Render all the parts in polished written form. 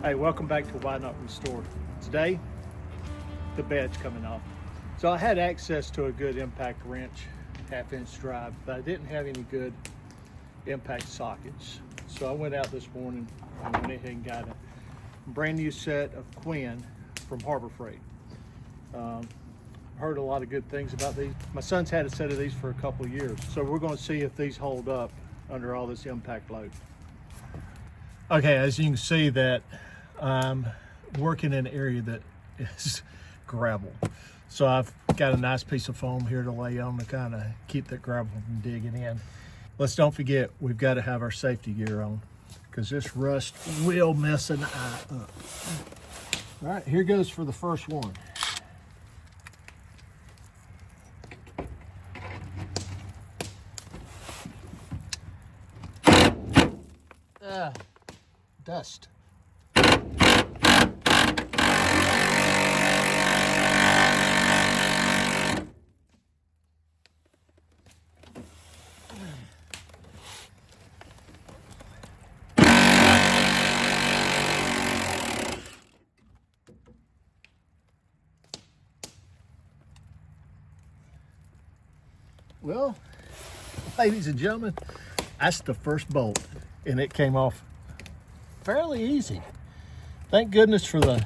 Hey, welcome back to Why Not Restore. Today, the bed's coming off. So I had access to a good impact wrench, 1/2 inch drive, but I didn't have any good impact sockets. So I went out this morning and went ahead and got a brand new set of Quinn from Harbor Freight. Heard a lot of good things about these. My son's had a set of these for a couple of years, so we're going to see if these hold up under all this impact load. Okay, as you can see that I'm working in an area that is gravel. So I've got a nice piece of foam here to lay on to kind of keep that gravel from digging in. Let's don't forget, we've got to have our safety gear on because this rust will mess an eye up. All right, here goes for the first one. Dust. Well, ladies and gentlemen, that's the first bolt, and it came off fairly easy. Thank goodness for the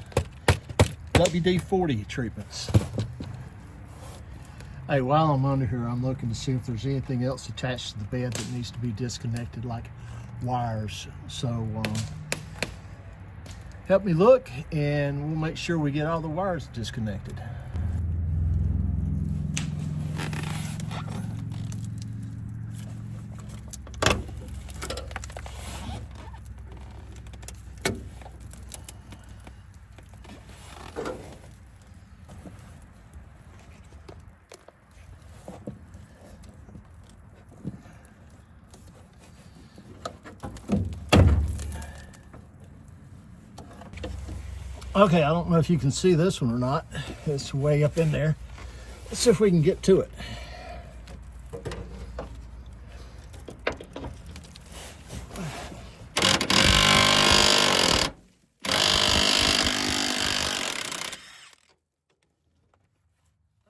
WD-40 treatments. Hey, while I'm under here, I'm looking to see if there's anything else attached to the bed that needs to be disconnected, like wires. So help me look, and we'll make sure we get all the wires disconnected. Okay, I don't know if you can see this one or not. It's way up in there. Let's see if we can get to it.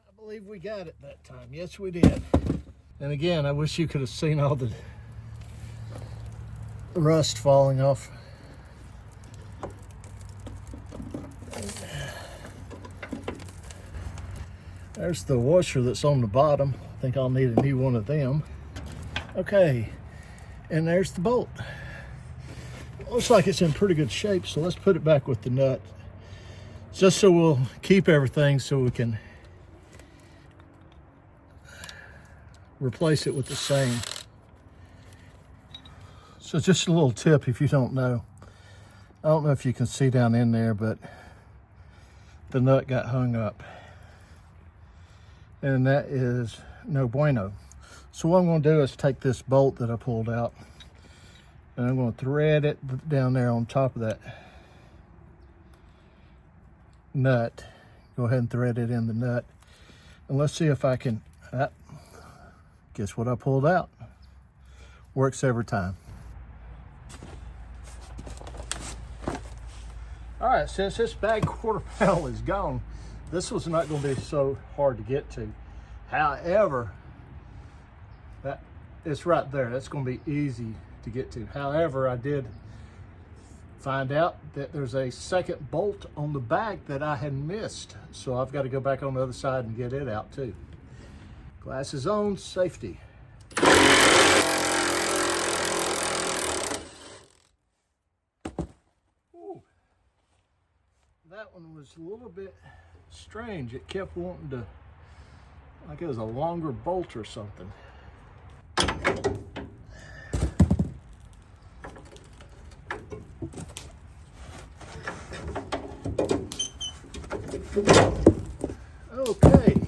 I believe we got it that time. Yes, we did. And again, I wish you could have seen all the rust falling off. There's the washer that's on the bottom. I think I'll need a new one of them. Okay, and there's the bolt. Looks like it's in pretty good shape, so let's put it back with the nut. Just so we'll keep everything so we can replace it with the same. So just a little tip if you don't know. I don't know if you can see down in there, but the nut got hung up. And that is no bueno. So what I'm going to do is take this bolt that I pulled out, and I'm going to thread it down there on top of that nut. Go ahead and thread it in the nut, and let's see if I can, guess what I pulled out? Works every time. All right, since this bag quarter panel is gone, this was not going to be so hard to get to. However, it's right there. That's going to be easy to get to. However, I did find out that there's a second bolt on the back that I had missed. So I've got to go back on the other side and get it out too. Glasses on, safety. Ooh. That one was a little bit strange. It kept wanting to, like it was a longer bolt or something. Okay,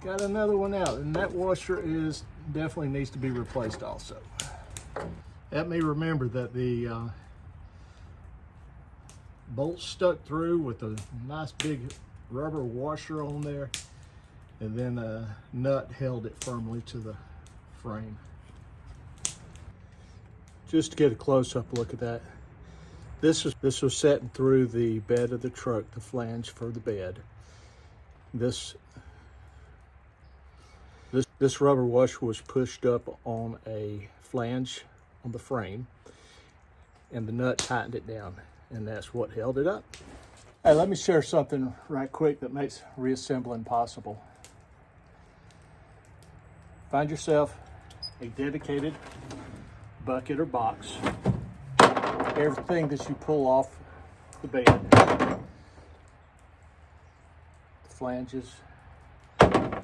got another one out, and that washer is definitely needs to be replaced also. Let me remember that the bolt stuck through with a nice big rubber washer on there, and then a nut held it firmly to the frame. Just to get a close-up look at that, This was setting through the bed of the truck, the flange for the bed. This rubber washer was pushed up on a flange on the frame, and the nut tightened it down, and that's what held it up. Hey, let me share something right quick that makes reassembling possible. Find yourself a dedicated bucket or box. Everything that you pull off the bed, the flanges, the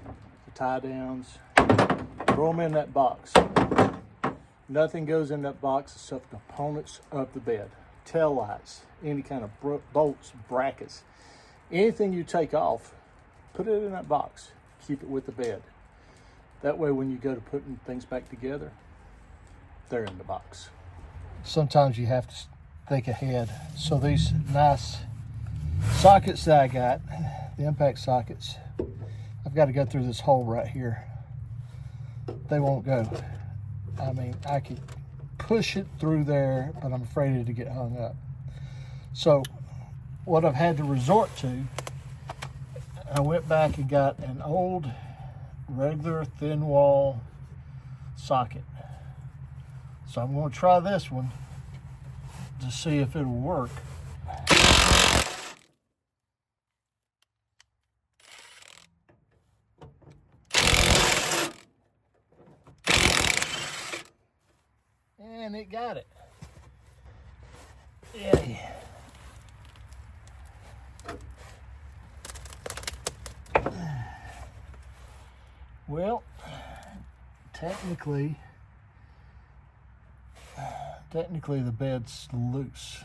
tie downs, throw them in that box. Nothing goes in that box except components of the bed. Tail lights, any kind of bolts, brackets, anything you take off, put it in that box. Keep it with the bed. That way when you go to putting things back together, they're in the box. Sometimes you have to think ahead. So these nice sockets that I got, the impact sockets, I've got to go through this hole right here. They won't go. I mean, I could push it through there, but I'm afraid it'd get hung up. So what I've had to resort to, I went back and got an old regular thin wall socket. So I'm going to try this one to see if it'll work. And it got it. Yeah. Well, technically the bed's loose.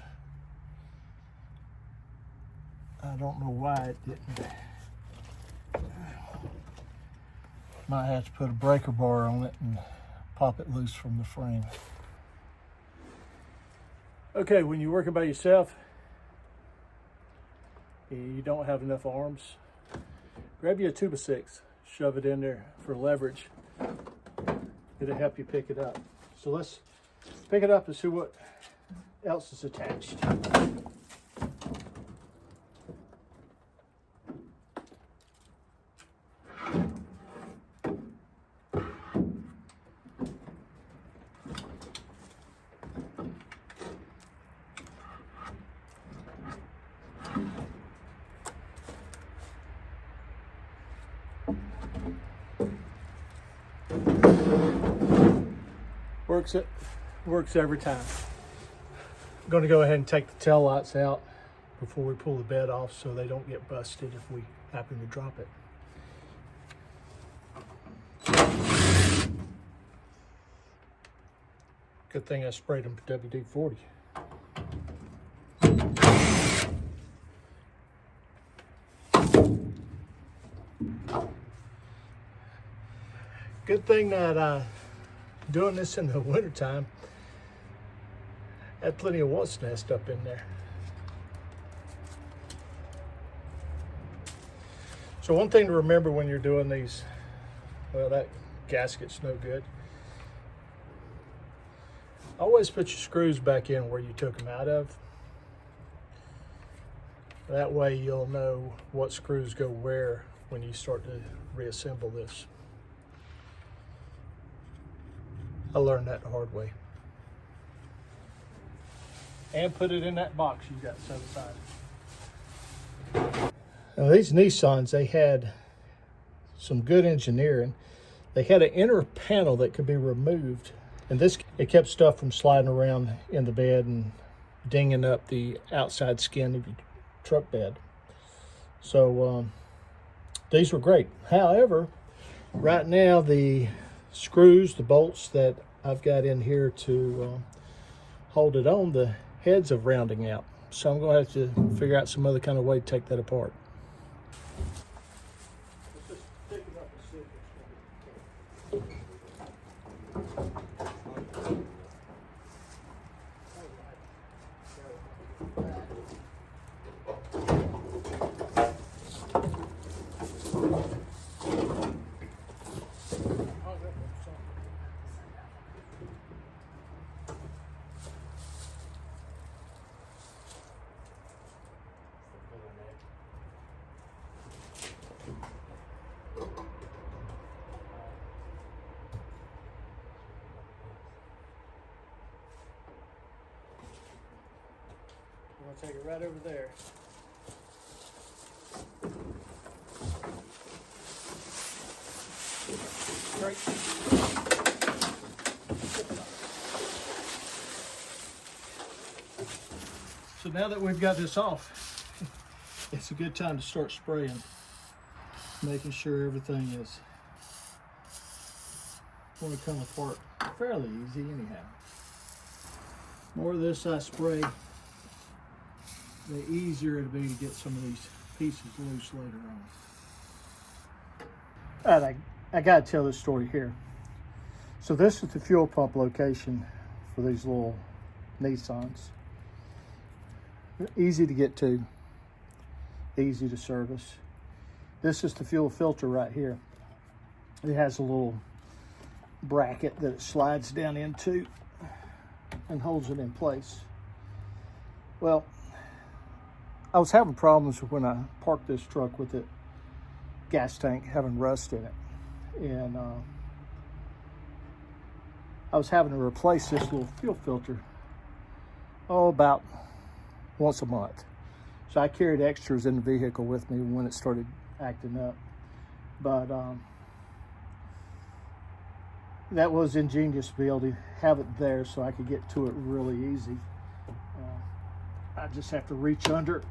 I don't know why it didn't. Might have to put a breaker bar on it and pop it loose from the frame. Okay, when you're working by yourself, you don't have enough arms, grab you a 2x6, shove it in there for leverage. It'll help you pick it up. So let's pick it up and see what else is attached. Works every time. I'm going to go ahead and take the tail lights out before we pull the bed off so they don't get busted if we happen to drop it. Good thing I sprayed them WD-40. Good thing that doing this in the wintertime, had plenty of wasp nest up in there. So one thing to remember when you're doing these, well, that gasket's no good. Always put your screws back in where you took them out of. That way you'll know what screws go where when you start to reassemble this. I learned that the hard way. And put it in that box you got set aside. Now these Nissans, they had some good engineering. They had an inner panel that could be removed, and it kept stuff from sliding around in the bed and dinging up the outside skin of your truck bed. So these were great. However, right now the screws, the bolts that I've got in here to hold it on, the heads are rounding out. So I'm going to have to figure out some other kind of way to take that apart. going to take it right over there. Great. So now that we've got this off, it's a good time to start spraying, making sure everything is going to come apart fairly easy anyhow. The more of this I spray, the easier it'll be to get some of these pieces loose later on. All right, I gotta tell this story here. So this is the fuel pump location for these little Nissans. They're easy to get to, easy to service. This is the fuel filter right here. It has a little bracket that it slides down into and holds it in place. Well, I was having problems when I parked this truck with the gas tank having rust in it. And I was having to replace this little fuel filter, about once a month. So I carried extras in the vehicle with me when it started acting up. But that was ingenious to be able to have it there so I could get to it really easy. I just have to reach under,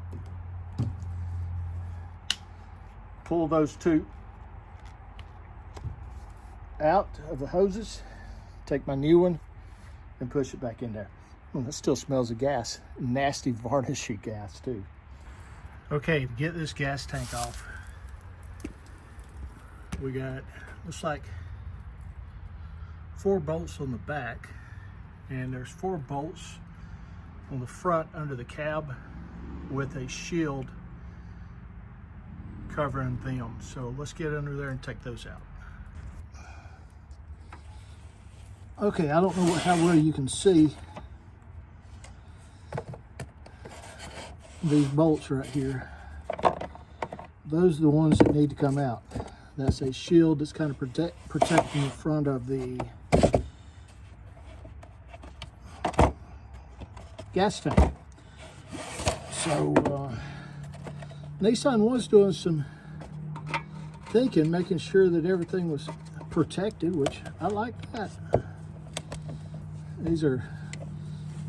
pull those two out of the hoses, take my new one and push it back in there. It still smells of gas, nasty varnishy gas too. Okay, to get this gas tank off, we got, looks like 4 bolts on the back, and there's 4 bolts on the front under the cab with a shield covering them. So let's get under there and take those out. Okay, I don't know how well you can see these bolts right here. Those are the ones that need to come out. That's a shield that's kind of protecting the front of the gas tank. So Nissan was doing some thinking, making sure that everything was protected, which I like that. These are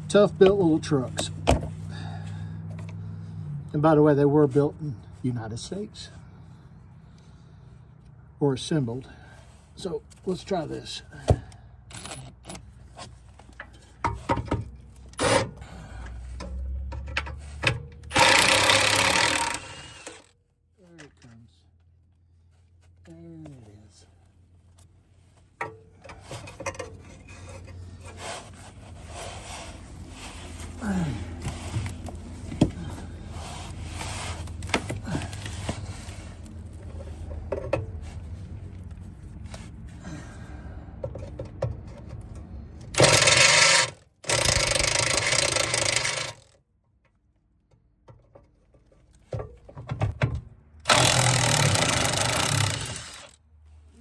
tough built little trucks. And by the way, they were built in the United States, or assembled. So let's try this. There it comes. There it is.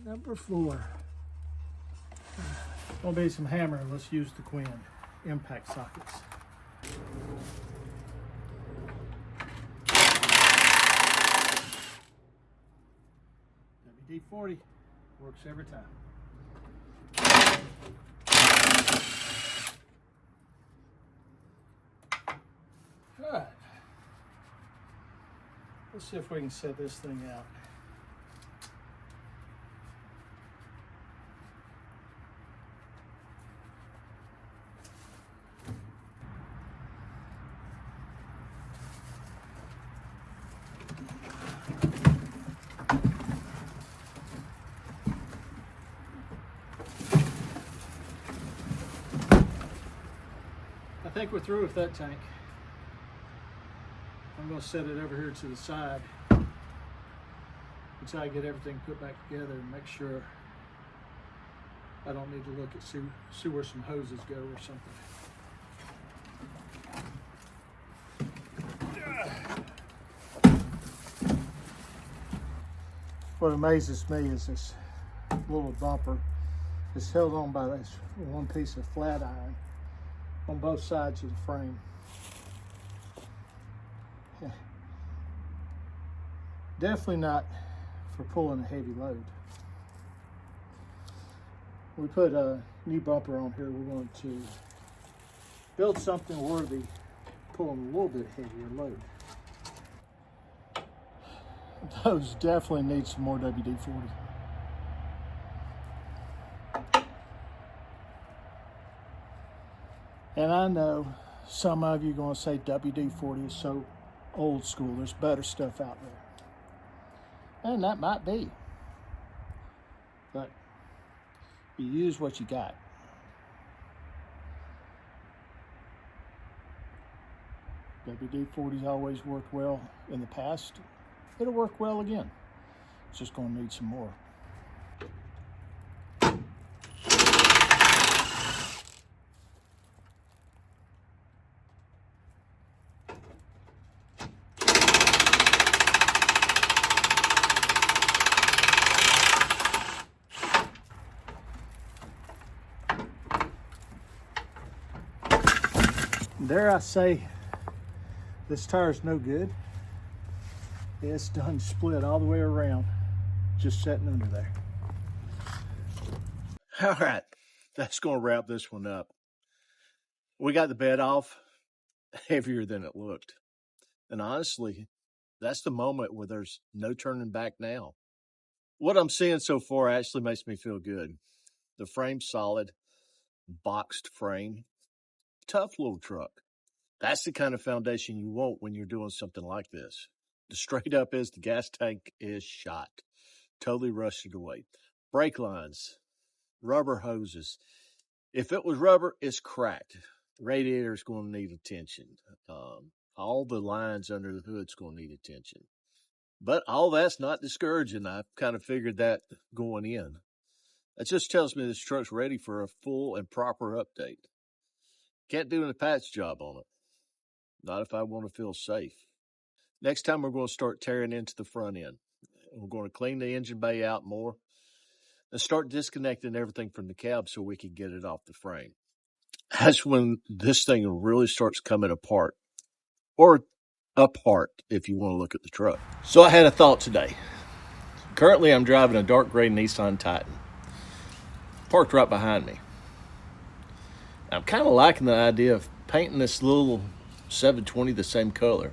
Number 4. Gonna be some hammer. Let's use the Quinn impact sockets. WD-40 works every time. All right. Let's see if we can set this thing out. I think we're through with that tank. I'm going to set it over here to the side until I get everything put back together and make sure I don't need to look at see where some hoses go or something. What amazes me is this little bumper is held on by this one piece of flat iron on both sides of the frame. Definitely not for pulling a heavy load. We put a new bumper on here. We're going to build something worthy pulling a little bit heavier load. Those definitely need some more WD-40. And I know some of you are going to say WD-40 is so old school. There's better stuff out there. And that might be. But you use what you got. WD-40's always worked well in the past. It'll work well again. It's just going to need some more. Dare I say, this tire's no good. It's done split all the way around, just sitting under there. All right, that's gonna wrap this one up. We got the bed off, heavier than it looked. And honestly, that's the moment where there's no turning back now. What I'm seeing so far actually makes me feel good. The frame's solid, boxed frame, tough little truck. That's the kind of foundation you want when you're doing something like this. The straight up is the gas tank is shot. Totally rusted away. Brake lines, rubber hoses. If it was rubber, it's cracked. The radiator's going to need attention. All the lines under the hood's going to need attention. But all that's not discouraging. I've kind of figured that going in. That just tells me this truck's ready for a full and proper update. Can't do a patch job on it. Not if I want to feel safe. Next time we're going to start tearing into the front end. We're going to clean the engine bay out more and start disconnecting everything from the cab so we can get it off the frame. That's when this thing really starts coming apart, or apart if you want to look at the truck. So I had a thought today. Currently I'm driving a dark gray Nissan Titan, parked right behind me. I'm kind of liking the idea of painting this little 720 the same color.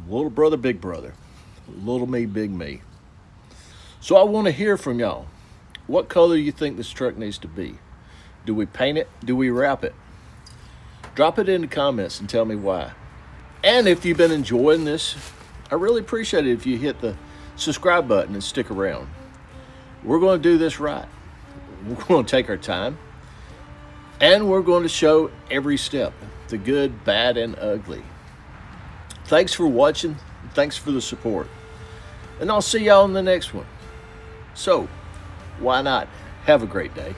Little brother, big brother. Little me, big me. So I want to hear from y'all. What color do you think this truck needs to be? Do we paint it? Do we wrap it? Drop it in the comments and tell me why. And if you've been enjoying this, I really appreciate it if you hit the subscribe button and stick around. We're going to do this right. We're going to take our time. And we're going to show every step, the good, bad, and ugly. Thanks for watching. Thanks for the support. And I'll see y'all in the next one. So, why not? Have a great day.